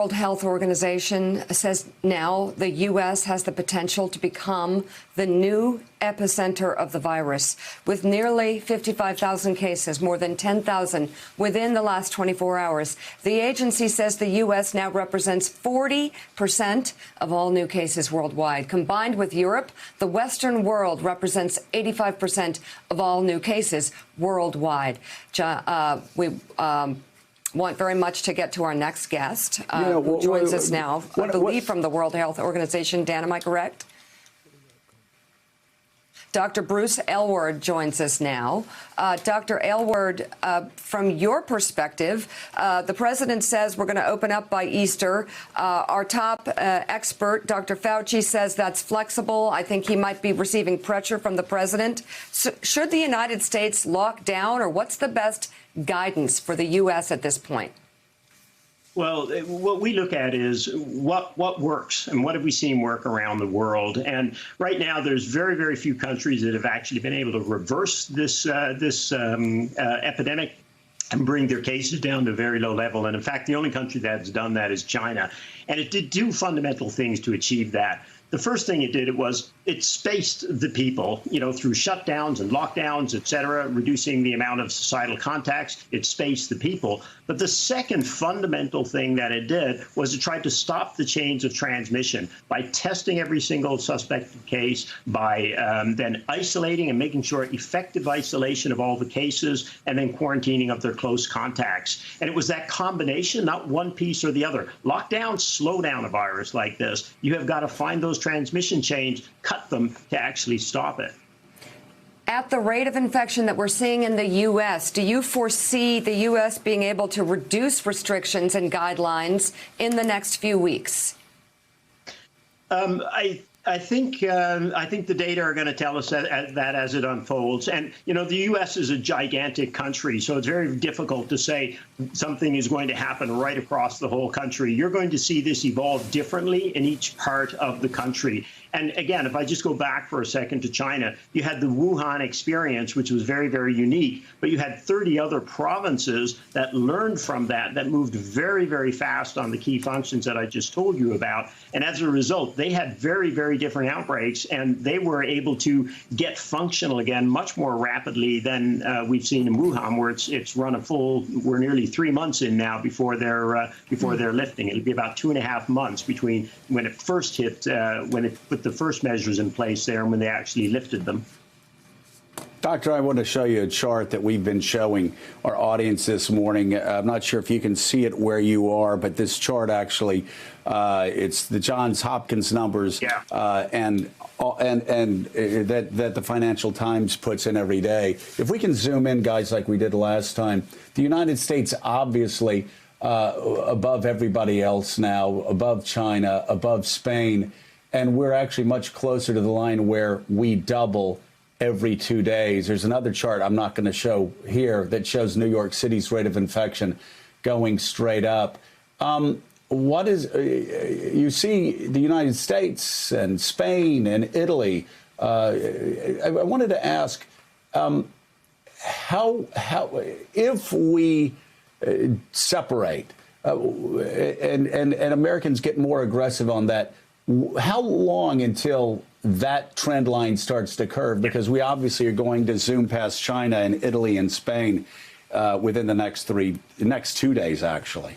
World Health Organization says now the U.S. has the potential to become the new epicenter of the virus, with nearly 55,000 cases, more than 10,000 within the last 24 hours. The agency says the U.S. now represents 40% of all new cases worldwide. Combined with Europe, the Western world represents 85% of all new cases worldwide. We want very much to get to our next guest, who joins us now, I believe, from the World Health Organization. Dan, am I correct? Dr. Bruce Aylward joins us now. Dr. Aylward, from your perspective, the president says we're going to open up by Easter. Our top expert, Dr. Fauci, says that's flexible. I think he might be receiving pressure from the president. So should the United States lock down, or what's the best guidance for the U.S. at this point? Well, what we look at is what works and what have we seen work around the world. And right now, there's very, very few countries that have actually been able to reverse this epidemic and bring their cases down to a very low level. And in fact, the only country that's done that is China. And it did do fundamental things to achieve that. The first thing it did it spaced the people, through shutdowns and lockdowns, et cetera, reducing the amount of societal contacts. It spaced the people. But the second fundamental thing that it did was it tried to stop the chains of transmission by testing every single suspected case, by then isolating and making sure effective isolation of all the cases, and then quarantining of their close contacts. And it was that combination, not one piece or the other. Lockdowns slow down a virus like this. You have got to find those transmission chains, cut them to actually stop it. At the rate of infection that we're seeing in the U.S., do you foresee the U.S. being able to reduce restrictions and guidelines in the next few weeks? I think the data are going to tell us that as it unfolds. And, the U.S. is a gigantic country, so it's very difficult to say something is going to happen right across the whole country. You're going to see this evolve differently in each part of the country. And again, if I just go back for a second to China, you had the Wuhan experience, which was very, very unique, but you had 30 other provinces that learned from that moved very, very fast on the key functions that I just told you about. And as a result, they had very, very different outbreaks, and they were able to get functional again much more rapidly than we've seen in Wuhan, where it's run a full, we're nearly 3 months in now before they're lifting. It'll be about 2.5 months between when it first hit, when it put the first measures in place there and when they actually lifted them. Doctor, I want to show you a chart that we've been showing our audience this morning. I'm not sure if you can see it where you are, but this chart actually, it's the Johns Hopkins numbers, and that the Financial Times puts in every day. If we can zoom in, guys, like we did last time, the United States obviously above everybody else now, above China, above Spain, and we're actually much closer to the line where we double every 2 days. There's another chart I'm not going to show here that shows New York City's rate of infection going straight up. What is you see the United States and Spain and Italy? I wanted to ask how if we separate and Americans get more aggressive on that, how long until that trend line starts to curve? Because we obviously are going to zoom past China and Italy and Spain within the next 2 days, actually.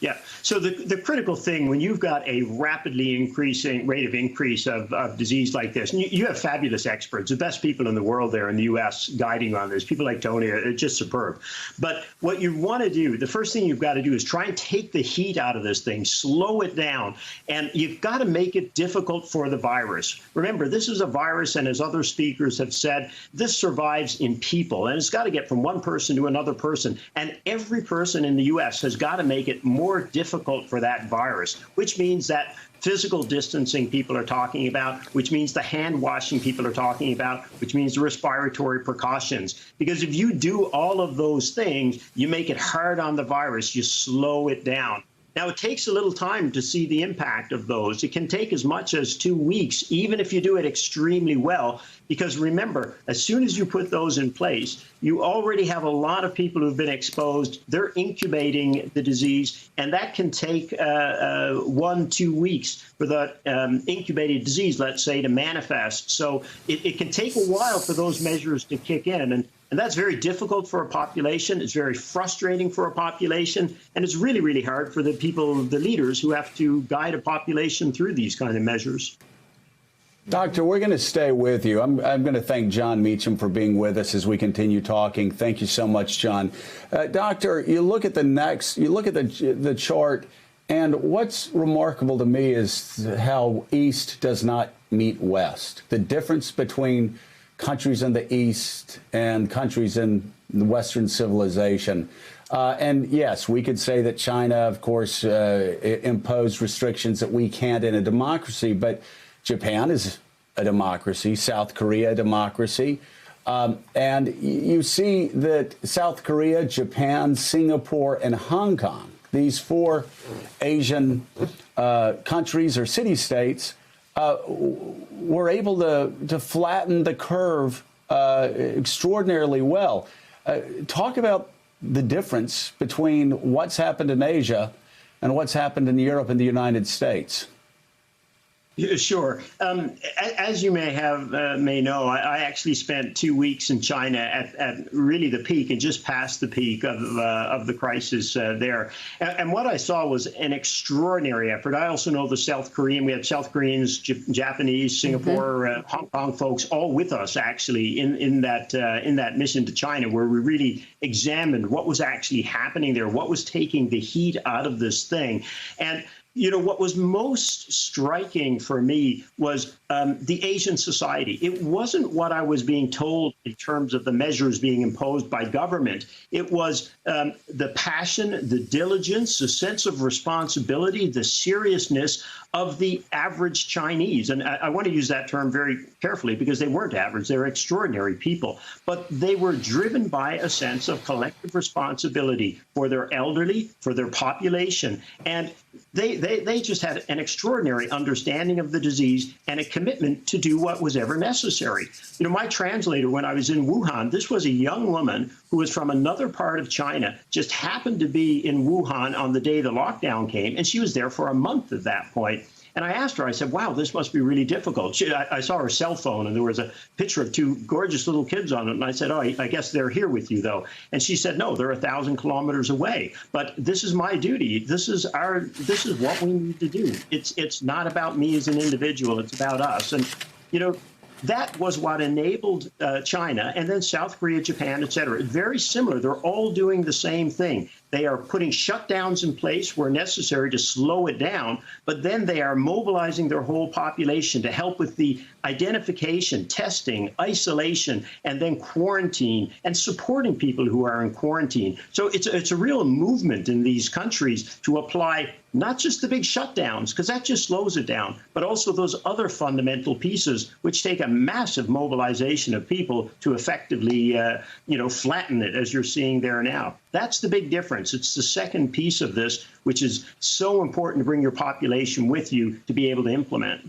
Yeah. So the critical thing when you've got a rapidly increasing rate of increase of disease like this, and you have fabulous experts, the best people in the world there in the U.S. guiding on this, people like Tony are just superb. But what you want to do, the first thing you've got to do is try and take the heat out of this thing, slow it down, and you've got to make it difficult for the virus. Remember, this is a virus, and as other speakers have said, this survives in people, and it's got to get from one person to another person, and every person in the U.S. has got to make it more difficult for that virus, which means that physical distancing people are talking about, which means the hand washing people are talking about, which means the respiratory precautions. Because if you do all of those things, you make it hard on the virus, you slow it down. Now, it takes a little time to see the impact of those. It can take as much as 2 weeks, even if you do it extremely well, because remember, as soon as you put those in place, you already have a lot of people who've been exposed. They're incubating the disease, and that can take 1-2 weeks for the incubated disease, let's say, to manifest. So it can take a while for those measures to kick in. And that's very difficult for a population. It's very frustrating for a population. And it's really, really hard for the people, the leaders who have to guide a population through these kind of measures. Doctor, we're going to stay with you. I'm going to thank Jon Meacham for being with us as we continue talking. Thank you so much, Jon. Doctor, you look at the chart, and what's remarkable to me is how East does not meet West. The difference between countries in the East and countries in the Western civilization. And yes, we could say that China, of course, imposed restrictions that we can't in a democracy, but Japan is a democracy, South Korea a democracy. And you see that South Korea, Japan, Singapore, and Hong Kong, these 4 Asian countries or city-states, were able to flatten the curve extraordinarily well. Talk about the difference between what's happened in Asia and what's happened in Europe and the United States. Sure. As you may know, I actually spent 2 weeks in China at really the peak and just past the peak of the crisis there. And what I saw was an extraordinary effort. I also know the South Korean. We had South Koreans, Japanese, Singapore, Hong Kong folks all with us actually in that mission to China, where we really examined what was actually happening there, what was taking the heat out of this thing. And you know, what was most striking for me was the Asian society. It wasn't what I was being told in terms of the measures being imposed by government. It was the passion, the diligence, the sense of responsibility, the seriousness of the average Chinese. And I want to use that term very carefully because they weren't average. They were extraordinary people. But they were driven by a sense of collective responsibility for their elderly, for their population. And they just had an extraordinary understanding of the disease and a commitment to do what was ever necessary. You know, my translator, when I was in Wuhan, this was a young woman who was from another part of China, just happened to be in Wuhan on the day the lockdown came, and she was there for a month at that point. And I asked her, I said, wow, this must be really difficult. I saw her cell phone, and there was a picture of 2 gorgeous little kids on it. And I said, oh, I guess they're here with you, though. And she said, no, they're 1,000 kilometers away. But this is my duty. This is what we need to do. It's not about me as an individual. It's about us. And, you know, that was what enabled China and then South Korea, Japan, et cetera. Very similar. They're all doing the same thing. They are putting shutdowns in place where necessary to slow it down, but then they are mobilizing their whole population to help with the identification, testing, isolation, and then quarantine, and supporting people who are in quarantine. So it's a real movement in these countries to apply not just the big shutdowns, because that just slows it down, but also those other fundamental pieces, which take a massive mobilization of people to effectively, flatten it, as you're seeing there now. That's the big difference. It's the second piece of this, which is so important to bring your population with you to be able to implement.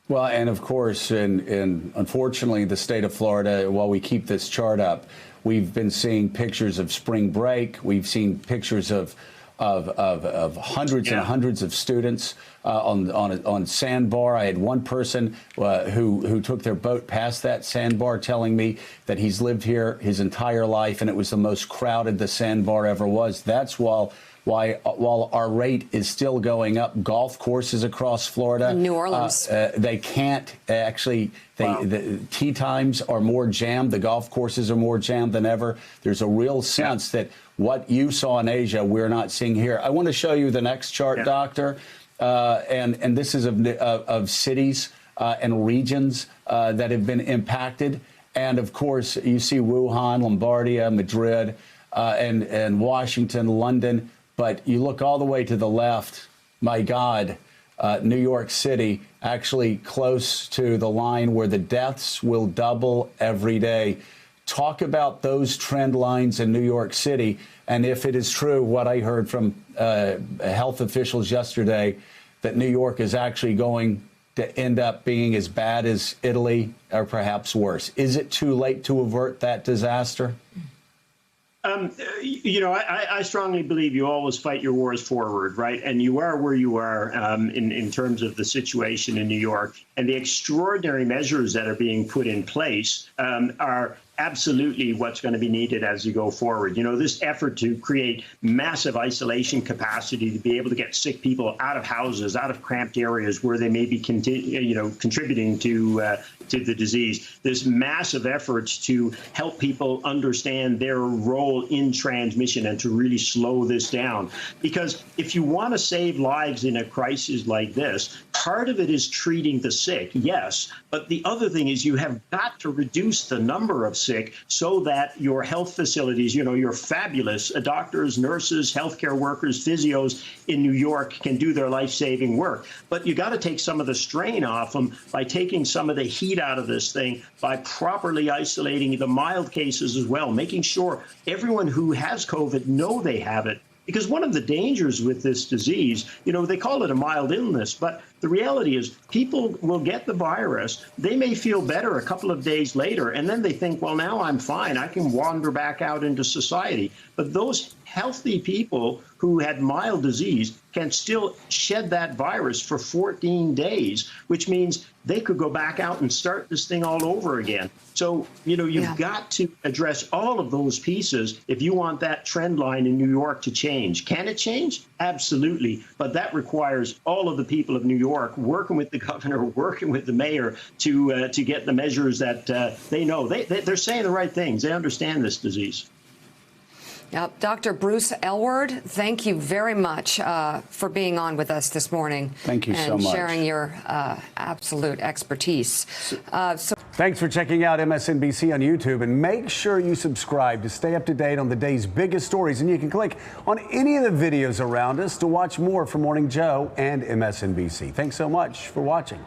Well, and of course, unfortunately, the state of Florida, while we keep this chart up, we've been seeing pictures of spring break. We've seen pictures of hundreds and hundreds of students on sandbar. I had one person who took their boat past that sandbar telling me that he's lived here his entire life and it was the most crowded the sandbar ever was. That's while our rate is still going up. Golf courses across Florida, New Orleans, they can't actually. The tee times are more jammed. The golf courses are more jammed than ever. There's a real sense that what you saw in Asia, we're not seeing here. I want to show you the next chart, Doctor, and this is of cities and regions that have been impacted. And of course, you see Wuhan, Lombardia, Madrid, and Washington, London. But you look all the way to the left, my God, New York City, actually close to the line where the deaths will double every day. Talk about those trend lines in New York City And if it is true, what I heard from health officials yesterday, that New York is actually going to end up being as bad as Italy or perhaps worse. Is it too late to avert that disaster? I strongly believe you always fight your wars forward, right? And you are where you are in terms of the situation in New York. And the extraordinary measures that are being put in place are absolutely what's going to be needed as you go forward. This effort to create massive isolation capacity to be able to get sick people out of houses, out of cramped areas where they may be contributing to the disease. There's massive efforts to help people understand their role in transmission and to really slow this down. Because if you want to save lives in a crisis like this, part of it is treating the sick, yes, but the other thing is you have got to reduce the number of sick so that your health facilities, your fabulous doctors, nurses, healthcare workers, physios in New York can do their life-saving work. But you got to take some of the strain off them by taking some of the heat out of this thing, by properly isolating the mild cases as well, making sure everyone who has COVID know they have it. Because one of the dangers with this disease, they call it a mild illness, but the reality is people will get the virus. They may feel better a couple of days later, and then they think, well, now I'm fine. I can wander back out into society. But those healthy people who had mild disease can still shed that virus for 14 days, which means they could go back out and start this thing all over again. So, you've got to address all of those pieces if you want that trend line in New York to change. Can it change? Absolutely. But that requires all of the people of New York working with the governor, working with the mayor to get the measures that they know. They're saying the right things. They understand this disease. Yep. Dr. Bruce Aylward, thank you very much for being on with us this morning. Thank you so much. And sharing your absolute expertise. Thanks for checking out MSNBC on YouTube, and make sure you subscribe to stay up to date on the day's biggest stories. And you can click on any of the videos around us to watch more from Morning Joe and MSNBC. Thanks so much for watching.